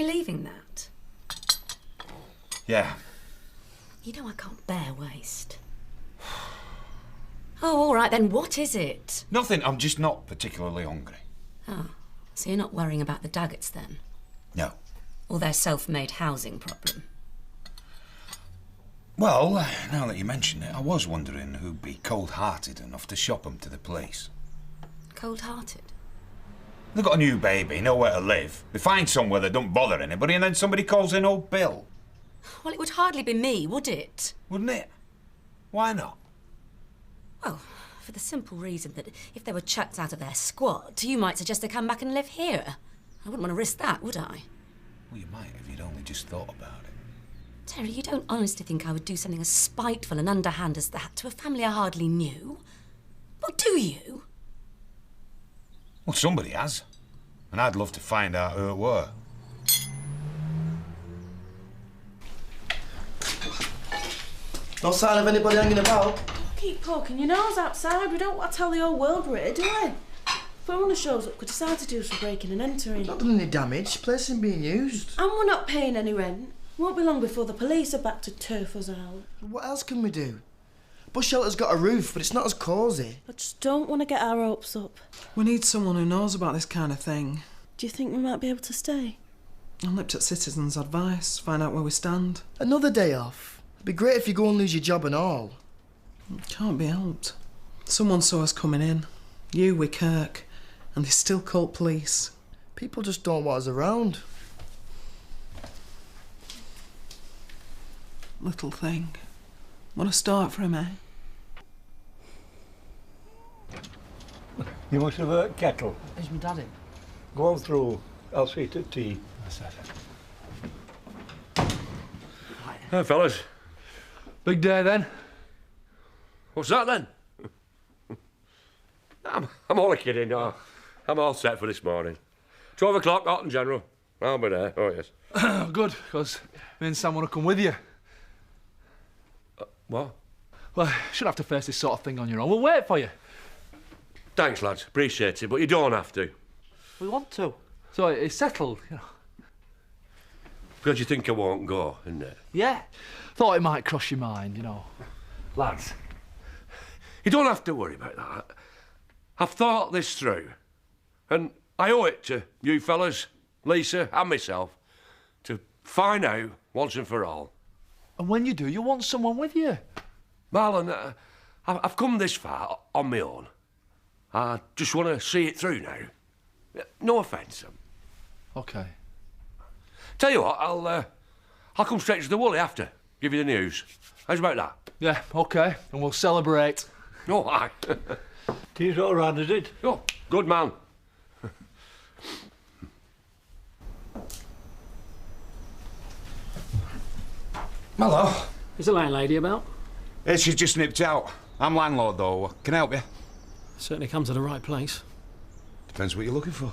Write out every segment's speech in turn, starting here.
you leaving that? Yeah. You know I can't bear waste. Oh, all right then, what is it? Nothing, I'm just not particularly hungry. Oh, so you're not worrying about the Daggetts then? No. Or their self-made housing problem? Well, now that you mention it, I was wondering who'd be cold-hearted enough to shop them to the police. Cold-hearted? They've got a new baby, nowhere to live. They find somewhere that don't bother anybody, and then somebody calls in old Bill. Well, it would hardly be me, would it? Wouldn't it? Why not? Well, for the simple reason that if they were chucked out of their squad, you might suggest they come back and live here. I wouldn't want to risk that, would I? Well, you might if you'd only just thought about it. Terry, you don't honestly think I would do something as spiteful and underhand as that to a family I hardly knew? Well, do you? Well, somebody has. And I'd love to find out who it were. No sign of anybody hanging about? Keep poking your nose outside. We don't want to tell the whole world we're here, do we? If one of the shows up, could decide to do some breaking and entering. Not done any damage. Place isn't being used. And we're not paying any rent. Won't be long before the police are back to turf us out. What else can we do? Bus shelter's got a roof, but it's not as cosy. I just don't want to get our hopes up. We need someone who knows about this kind of thing. Do you think we might be able to stay? I'll look at citizens' advice, find out where we stand. Another day off. It'd be great if you go and lose your job and all. It can't be helped. Someone saw us coming in. You with Kirk. And they still called police. People just don't want us around. Little thing. Want to start from, eh? You must have a kettle. Is my daddy? Go on through. I'll see to tea. Hey, fellas. Big day, then? What's that, then? I'm only kidding. No. I'm all set for this morning. 12 o'clock, hot and general. I'll be there. Oh, yes. Good, because me and Sam want to come with you. What? Well, you shouldn't have to face this sort of thing on your own. We'll wait for you. Thanks, lads. Appreciate it, but you don't have to. We want to. So it's settled, you know. Because you think I won't go, isn't it? Yeah. Thought it might cross your mind, you know. Lads, you don't have to worry about that. I've thought this through. And I owe it to you fellas, Lisa and myself, to find out once and for all. And when you do, you want someone with you. Marlon, I've come this far on my own. I just want to see it through now. No offence. OK. Tell you what, I'll come straight to the Woolly after. Give you the news. How's about that? Yeah, OK. And we'll celebrate. Oh, aye. Tea's all right, is it? Oh, good man. Hello. Is the landlady about? Yeah, she's just nipped out. I'm landlord, though. Can I help you? Certainly come to the right place. Depends what you're looking for.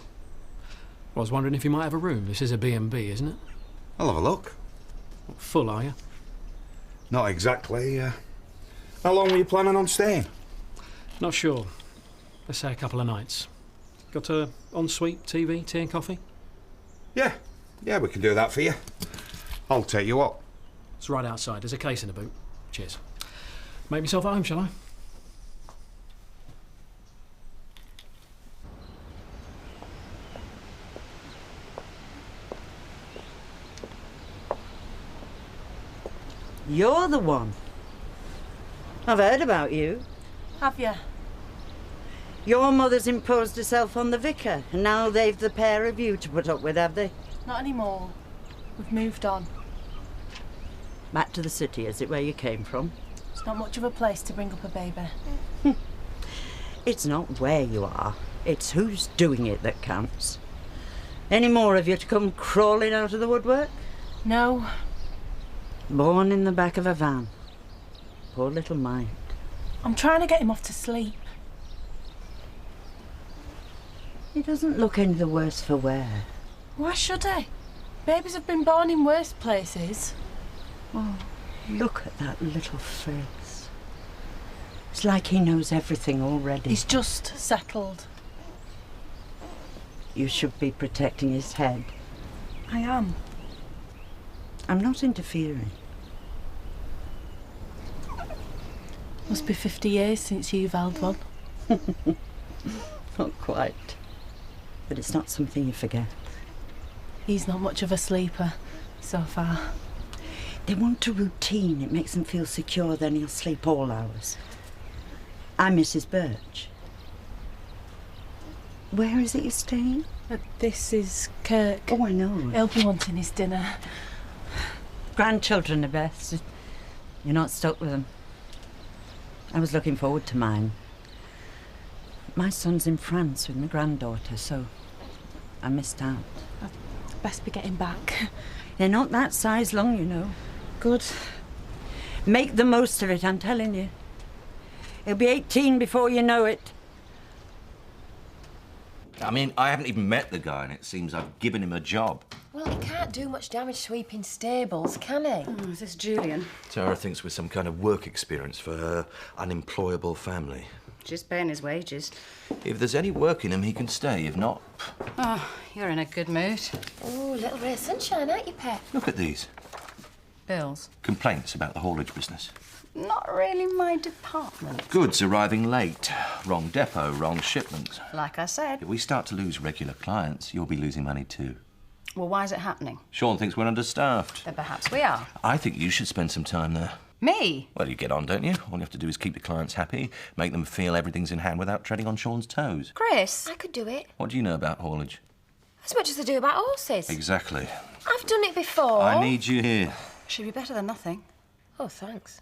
I was wondering if you might have a room. This is a B&B, isn't it? I'll have a look. Full, are you? Not exactly. How long were you planning on staying? Not sure. Let's say a couple of nights. Got a ensuite, TV, tea and coffee? Yeah. Yeah, we can do that for you. I'll take you up. It's right outside. There's a case in the boot. Cheers. Make myself at home, shall I? You're the one. I've heard about you. Have you? Your mother's imposed herself on the vicar, and now they've the pair of you to put up with, have they? Not anymore. We've moved on. Back to the city, is it, where you came from? It's not much of a place to bring up a baby. It's not where you are, it's who's doing it that counts. Any more of you to come crawling out of the woodwork? No. Born in the back of a van. Poor little Mike. I'm trying to get him off to sleep. He doesn't look any the worse for wear. Why should he? Babies have been born in worse places. Oh, look at that little face. It's like he knows everything already. He's just settled. You should be protecting his head. I am. I'm not interfering. Must be 50 years since you've held one. Not quite. But it's not something you forget. He's not much of a sleeper so far. They want a routine. It makes them feel secure, then he'll sleep all hours. I'm Mrs. Birch. Where is it you're staying? This is Kirk. Oh, I know. He'll be wanting his dinner. Grandchildren are best. You're not stuck with them. I was looking forward to mine. My son's in France with my granddaughter, so I missed out. I'd best be getting back. They're not that size long, you know. Good. Make the most of it, I'm telling you. He'll be 18 before you know it. I mean, I haven't even met the guy, and it seems I've given him a job. Well, he can't do much damage sweeping stables, can he? Oh, is this Julian? Tara thinks we're some kind of work experience for her unemployable family. Just paying his wages. If there's any work in him, he can stay. If not... Oh, you're in a good mood. Oh, little ray of sunshine, aren't you, Pet? Look at these. Bills? Complaints about the haulage business. Not really my department. Goods arriving late. Wrong depot, wrong shipment. Like I said. If we start to lose regular clients, you'll be losing money too. Well, why is it happening? Sean thinks we're understaffed. Then perhaps we are. I think you should spend some time there. Me? Well, you get on, don't you? All you have to do is keep the clients happy, make them feel everything's in hand without treading on Sean's toes. Chris, I could do it. What do you know about haulage? As much as I do about horses. Exactly. I've done it before. I need you here. Should be better than nothing. Oh, thanks.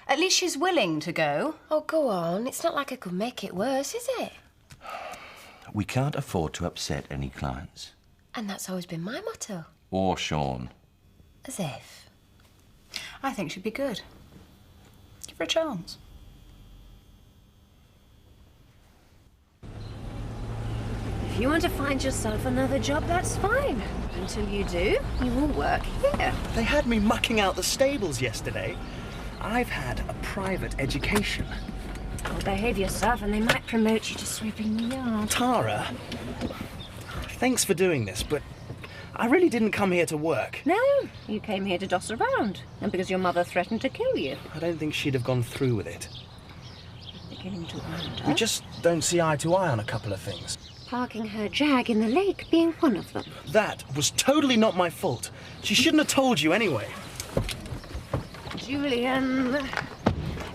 At least she's willing to go. Oh, go on. It's not like I could make it worse, is it? We can't afford to upset any clients. And that's always been my motto. Or Sean. As if. I think she'd be good. Give her a chance. If you want to find yourself another job, that's fine. Until you do, you will work here. They had me mucking out the stables yesterday. I've had a private education. Well, behave yourself and they might promote you to sweeping the yard. Tara, thanks for doing this, but I really didn't come here to work. No, you came here to doss around. And because your mother threatened to kill you. I don't think she'd have gone through with it. Beginning to wonder. We just don't see eye to eye on a couple of things. Parking her jag in the lake being one of them. That was totally not my fault. She shouldn't have told you anyway. Julian, I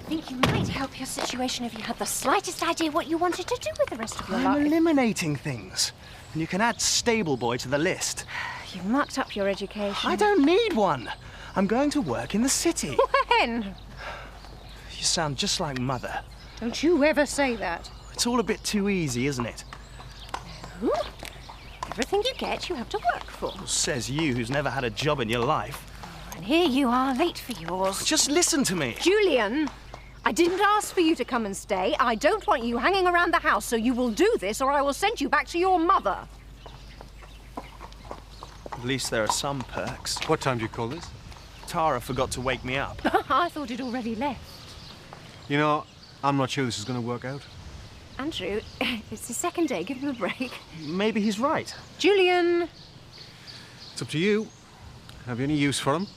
think you might help your situation if you had the slightest idea what you wanted to do with the rest of your I'm life. eliminating things. And you can add stable boy to the list. You've mucked up your education. I don't need one. I'm going to work in the city. When? You sound just like Mother. Don't you ever say that. It's all a bit too easy, isn't it? No. Everything you get, you have to work for. Says you, who's never had a job in your life. And here you are, late for yours. Just listen to me. Julian, I didn't ask for you to come and stay. I don't want you hanging around the house, so you will do this or I will send you back to your mother. At least there are some perks. What time do you call this? Tara forgot to wake me up. I thought it already left. You know, I'm not sure this is going to work out. Andrew, it's the second day. Give him a break. Maybe he's right. Julian! It's up to you. Have you any use for him?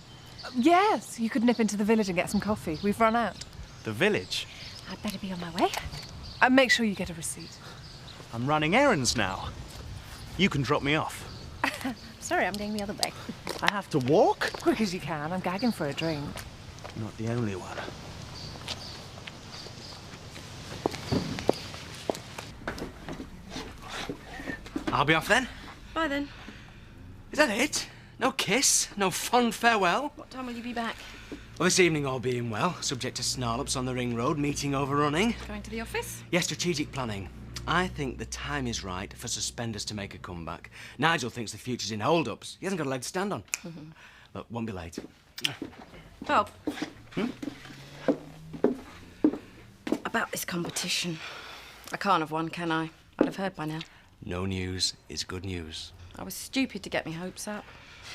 Yes, you could nip into the village and get some coffee. We've run out. The village? I'd better be on my way. And make sure you get a receipt. I'm running errands now. You can drop me off. Sorry, I'm going the other way. I have to walk? Quick as you can. I'm gagging for a drink. Not the only one. I'll be off then. Bye then. Is that it? No kiss? No fond farewell? What time will you be back? Well, this evening all being well, subject to snarl-ups on the ring road, meeting overrunning. Going to the office? Yes, strategic planning. I think the time is right for suspenders to make a comeback. Nigel thinks the future's in hold-ups. He hasn't got a leg to stand on. Look, won't be late. Bob. About this competition. I can't have won, can I? I'd have heard by now. No news is good news. I was stupid to get my hopes up.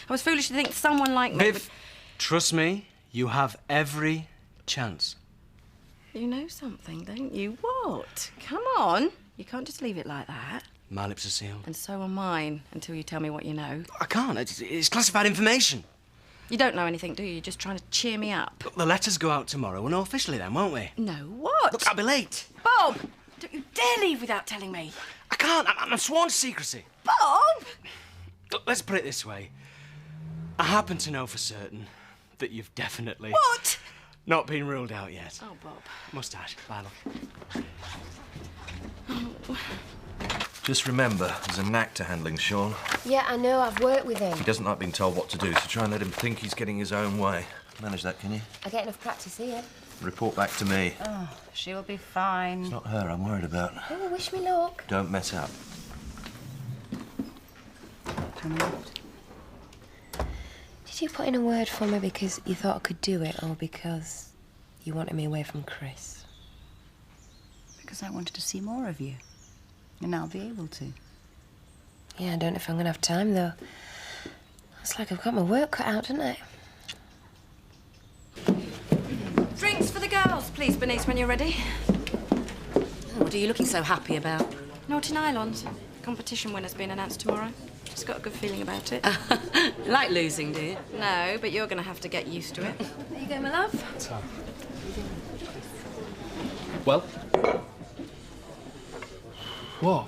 I was foolish to think someone like me Viv, trust me, you have every chance. You know something, don't you? What? Come on. You can't just leave it like that. My lips are sealed. And so are mine, until you tell me what you know. I can't. It's classified information. You don't know anything, do you? You're just trying to cheer me up. Look, the letters go out tomorrow, and officially then, won't we? No, what? Look, I'll be late. Bob! Don't you dare leave without telling me. I can't. I'm sworn to secrecy. Bob! Look, let's put it this way. I happen to know for certain that you've definitely... What? Not been ruled out yet. Oh, Bob. Moustache. Bye, love. Just remember, there's a knack to handling Sean. Yeah, I know. I've worked with him. He doesn't like being told what to do, so try and let him think he's getting his own way. Manage that, can you? I get enough practice here. Report back to me. Oh, she'll be fine. It's not her I'm worried about. Oh, wish me luck. Don't mess up. Did you put in a word for me because you thought I could do it, or because you wanted me away from Chris? Because I wanted to see more of you. And I'll be able to. Yeah, I don't know if I'm going to have time, though. It's like I've got my work cut out, don't I? Drinks for the girls, please, Bernice, when you're ready. Oh, what are you looking so happy about? Naughty Nylons. Competition winner's been announced tomorrow. Just got a good feeling about it. Like losing, do you? No, but you're going to have to get used to it. There you go, my love. Well? What?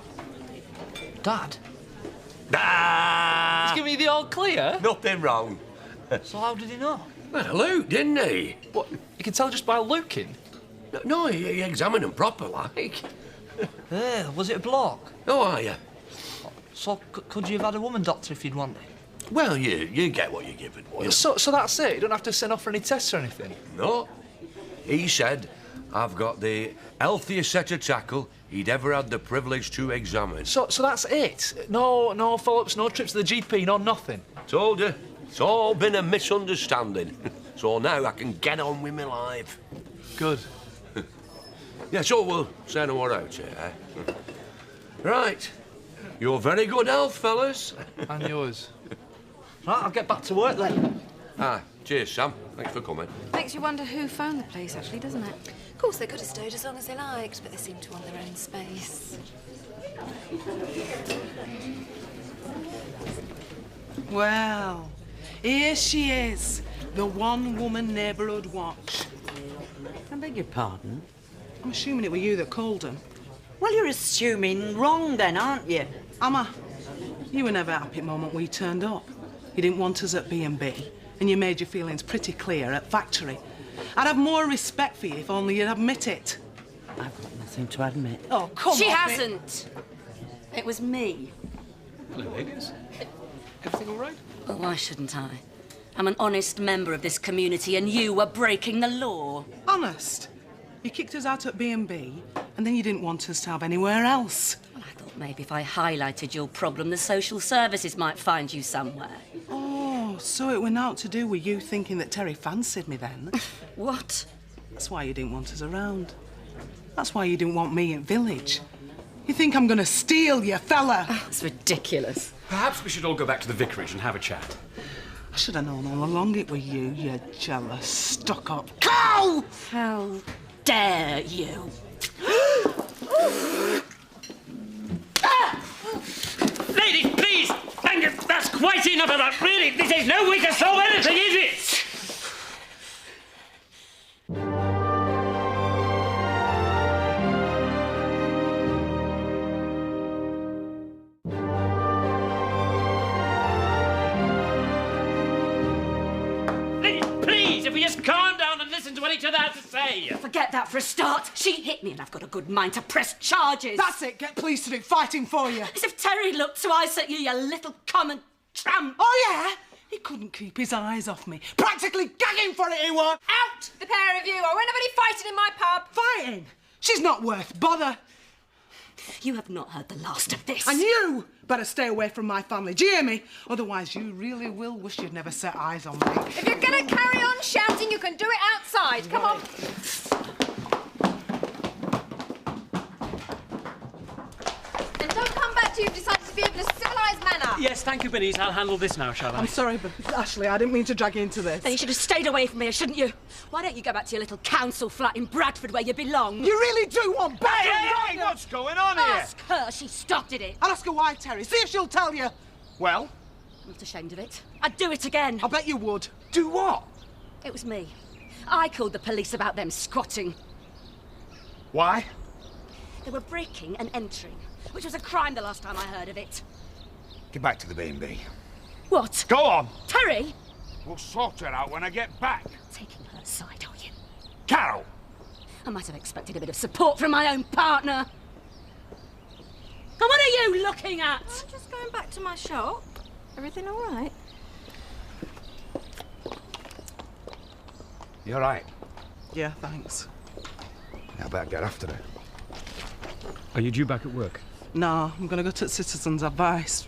Dad? Ah! He's giving you the all clear? Nothing wrong. So how did he know? Well, Luke, didn't he? What? You can tell just by looking? No, he examined him proper, like. Was it a block? How are you? So, could you have had a woman doctor if you'd wanted? Well, you get what you're given. Will you? So that's it? You don't have to send off for any tests or anything? No. He said, I've got the healthiest set of tackle he'd ever had the privilege to examine. So that's it? No follow-ups, no trips to the GP, no nothing? Told you. It's all been a misunderstanding. So now I can get on with my life. Good. Yeah, so we'll say no more out here, eh? Right. You're very good health, fellas. And yours. Right, I'll get back to work then. Cheers, Sam. Thanks for coming. Makes you wonder who phoned the police, actually, doesn't it? Of course, they could have stayed as long as they liked, but they seem to want their own space. Well, here she is, the one-woman neighbourhood watch. I beg your pardon? I'm assuming it were you that called him. Well, you're assuming wrong then, aren't you? Amma, you were never happy the moment we turned up. You didn't want us at B&B, and you made your feelings pretty clear at factory. I'd have more respect for you if only you'd admit it. I've got nothing to admit. Oh, come on. She hasn't. It was me. Hello, ladies. Everything all right? Well, why shouldn't I? I'm an honest member of this community, and you were breaking the law. Honest? You kicked us out at B&B, and then you didn't want us to have anywhere else. Well, I thought maybe if I highlighted your problem, the social services might find you somewhere. Oh, so it were naught to do with you thinking that Terry fancied me then? What? That's why you didn't want us around. That's why you didn't want me in village. You think I'm going to steal you, fella? Oh, it's ridiculous. Perhaps we should all go back to the vicarage and have a chat. I should have known all along it were you, you jealous, stuck-up cow! How dare you? Ladies, please! That's quite enough of that, really! This is no way to solve anything, is it? Please, if we just calm down and listen to what each other has to say. Forget that for a start. She hit me and I've got a good mind to press charges. That's it, get police to do fighting for you. As if Terry looked twice at you, you little common tramp. Oh, yeah? He couldn't keep his eyes off me. Practically gagging for it, he were. Out, the pair of you. I won't have any fighting in my pub. Fighting? She's not worth bother. You have not heard the last of this. And you better stay away from my family, do you hear me? Otherwise, you really will wish you'd never set eyes on me. If you're going to carry on shouting, you can do it outside. Come on. And don't come back till you've decided to behave in a civilised manner. Yes, thank you, Benise. I'll handle this now, shall I? I'm sorry, but Ashley, I didn't mean to drag you into this. Then you should have stayed away from here, shouldn't you? Why don't you go back to your little council flat in Bradford where you belong? You really do want back. Hey, what's going on here? Ask her. She started it. I'll ask her why, Terry. See if she'll tell you. Well? I'm not ashamed of it. I'd do it again. I bet you would. Do what? It was me. I called the police about them squatting. Why? They were breaking and entering, which was a crime the last time I heard of it. Get back to the B&B. What? Go on. Terry? We'll sort her out when I get back. Taking her side, are you? Carol! I might have expected a bit of support from my own partner. And what are you looking at? I'm just going back to my shop. Everything all right? You all right? Yeah, thanks. I better get after it. Are you due back at work? No, I'm going to go to Citizens' Advice.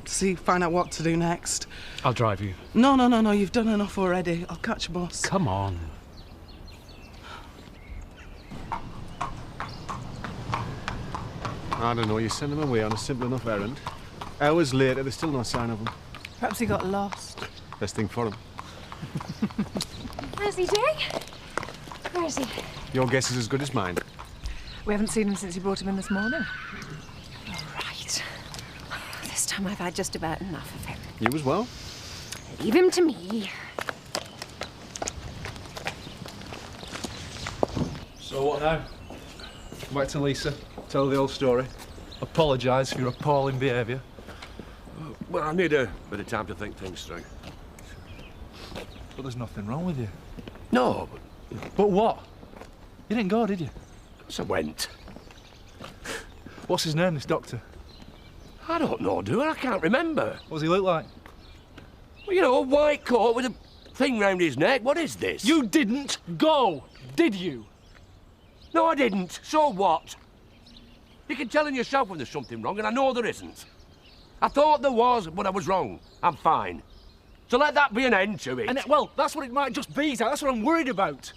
Find out what to do next. I'll drive you. No, you've done enough already. I'll catch a bus. Come on. I don't know, you send them away on a simple enough errand. Hours later, there's still no sign of them. Perhaps he got lost. Best thing for him. How's he doing? Where is he? Your guess is as good as mine. We haven't seen him since you brought him in this morning. All right. This time I've had just about enough of him. You as well? Leave him to me. So what now? Back to Lisa. Tell her the whole story. Apologise for your appalling behaviour. Well, I need a bit of time to think things through. But there's nothing wrong with you. No, But what? You didn't go, did you? I went. What's his name, this doctor? I don't know, do I? I can't remember. What does he look like? Well, you know, a white coat with a thing round his neck. What is this? You didn't go, did you? No, I didn't. So what? You can tell in yourself when there's something wrong, and I know there isn't. I thought there was, but I was wrong. I'm fine. So let that be an end to it. And well, that's what it might just be. That's what I'm worried about.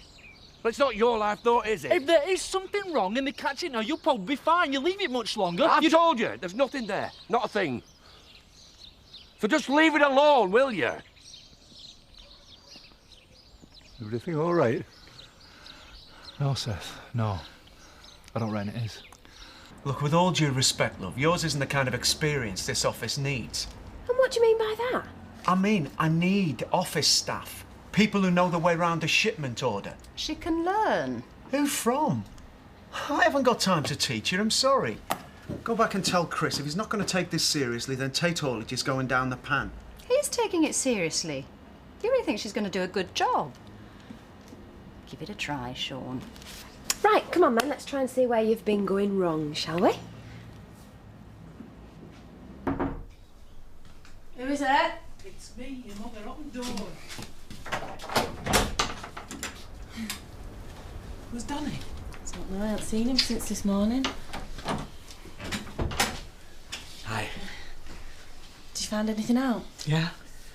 But it's not your life, though, is it? If there is something wrong and they catch it now, you'll probably be fine. You leave it much longer. I've told you, there's nothing there. Not a thing. So just leave it alone, will you? Everything all right? No, Seth, no. I don't reckon it is. Look, with all due respect, love, yours isn't the kind of experience this office needs. And what do you mean by that? I mean, I need office staff. People who know their way around a shipment order. She can learn. Who from? I haven't got time to teach her, I'm sorry. Go back and tell Chris if he's not going to take this seriously, then Tate Haulage is going down the pan. He's taking it seriously. You really think she's going to do a good job? Give it a try, Sean. Right, come on, man, let's try and see where you've been going wrong, shall we? Who is it? It's me, your mother. Open the door. Where's Danny? I don't know, I haven't seen him since this morning. Hi. Did you find anything out? Yeah,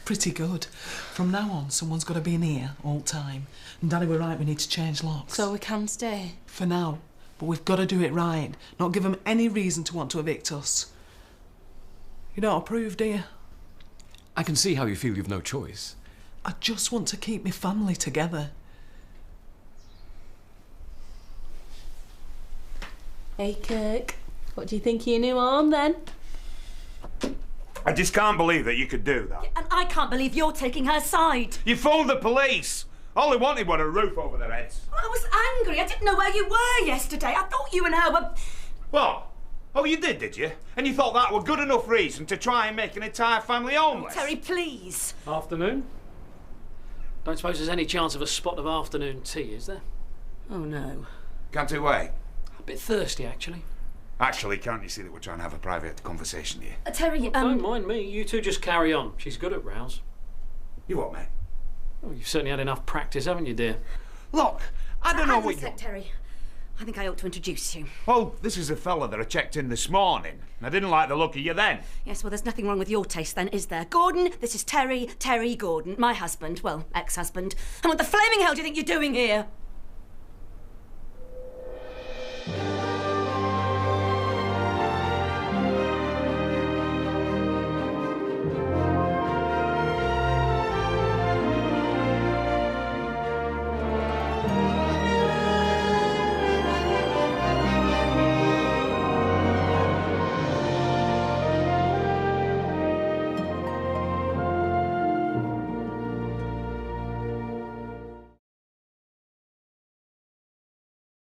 pretty good. From now on, someone's got to be in here all the time. And Danny, we're right, we need to change locks. So we can stay? For now. But we've got to do it right. Not give them any reason to want to evict us. You don't approve, do you? I can see how you feel you've no choice. I just want to keep my family together. Hey, Kirk. What do you think of your new arm, then? I just can't believe that you could do that. And I can't believe you're taking her side. You phoned the police. All they wanted was a roof over their heads. I was angry. I didn't know where you were yesterday. I thought you and her were... What? Oh, you did you? And you thought that were good enough reason to try and make an entire family homeless? Terry, please. Afternoon? Don't suppose there's any chance of a spot of afternoon tea, is there? Oh, no. Can't do way. A bit thirsty, actually. Actually, can't you see that we're trying to have a private conversation here? Terry, Don't mind me. You two just carry on. She's good at rows. You what, mate? Well, you've certainly had enough practice, haven't you, dear? Look, I don't know hang on what a you... sec, Terry. I think I ought to introduce you. Well, this is a fella that I checked in this morning. I didn't like the look of you then. Yes, well, there's nothing wrong with your taste then, is there? Gordon, this is Terry Gordon, my husband, well, ex-husband. And what the flaming hell do you think you're doing here?